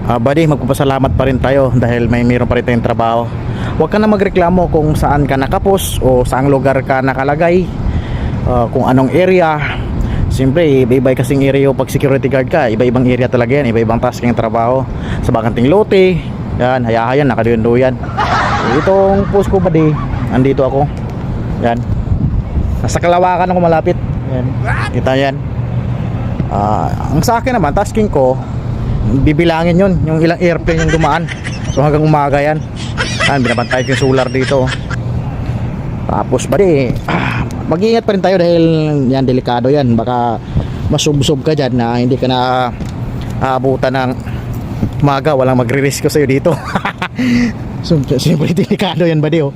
Buddy, magpapasalamat pa rin tayo dahil meron pa rin tayong trabaho. Huwag ka na magreklamo kung saan ka nakapos o saang lugar ka nakalagay, kung anong area. Siyempre, iba-iba kasing area pag security guard ka. Iba-ibang area talaga yan, iba-ibang task yung trabaho. Sa bakanting lote, yan, hayahayan, nakaduyan-duyan. Itong post ko, buddy, andito ako. Yan, nasa Kalawakan ako malapit. Yan, kita yan. Ang sa akin naman, tasking ko, bibilangin yun, yung ilang airplane yung dumaan. So hanggang umaga yan. Yan, binabantay ko yung solar dito. Tapos buddy, mag-iingat pa rin tayo dahil yan, delikado yan. Baka masubsob ka dyan na hindi ka na aabutan ng umaga. Walang magre-risk sa'yo dito. So, siyempre delikado yan buddy, oh.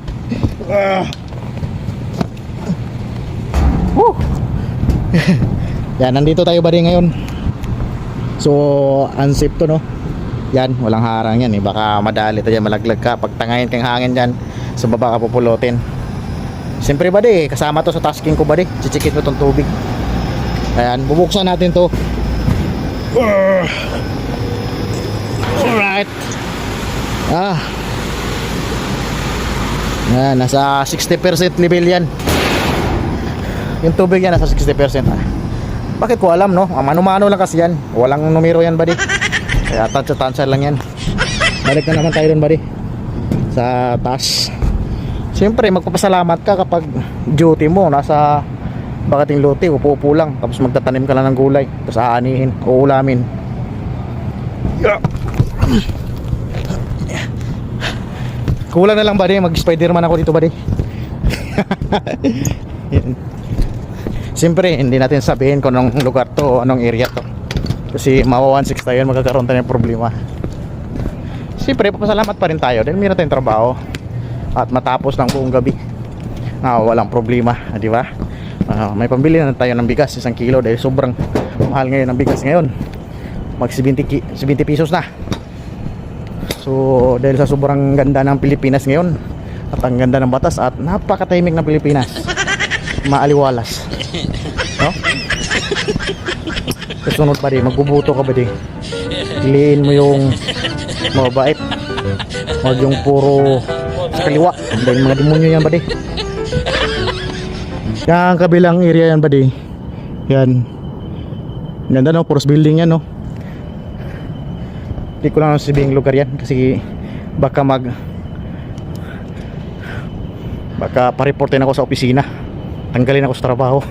Yan, nandito tayo buddy ngayon. So, unsafe to, no? Yan, walang harang yan, eh. Baka madali tayo, malaglag ka. Pag tangayin kang hangin dyan, sa baba ka pupulotin. Siyempre buddy, kasama to sa tasking ko buddy. Chichikit mo tong tubig. Ayan, bubuksan natin to. Alright. Yan, nasa 60% level yan. Yung tubig yan, nasa 60%. Bakit ko alam, no? Mano-mano lang kasi yan. Walang numero yan buddy. Kaya tansya lang yan. Balik na naman tayo dun buddy, sa taas. Siyempre magpapasalamat ka kapag duty mo nasa bakating lote, upo-upo lang, tapos magtatanim ka lang ng gulay, tapos aanihin, uulamin. Kulang na lang buddy, mag-Spiderman ako dito buddy. Siyempre hindi natin sabihin kung anong lugar to o anong area to, kasi mawa 1.6 tayo, magkakaroon tayo ng problema. Siyempre papasalamat pa rin tayo dahil mayroon tayong trabaho at matapos ng buong gabi walang problema, di ba? May pambili na tayo ng bigas, 1 kilo, dahil sobrang mahal ngayon ang bigas ngayon. Mag 70 pesos na. So dahil sa sobrang ganda ng Pilipinas ngayon at ang ganda ng batas at napakatahimik ng Pilipinas, maaliwalas, no? Kasunod pa rin, magbubuto ka ba di? Piliin mo yung mabait, huwag yung puro sa kaliwa dahil mga demonyo yan buddy. Yan kabilang area yan buddy. Yan, ganda no, puros building yan no. Hindi ko lang sabihin lugar yan kasi baka baka pa-reportin ako sa opisina, tanggalin ako sa trabaho.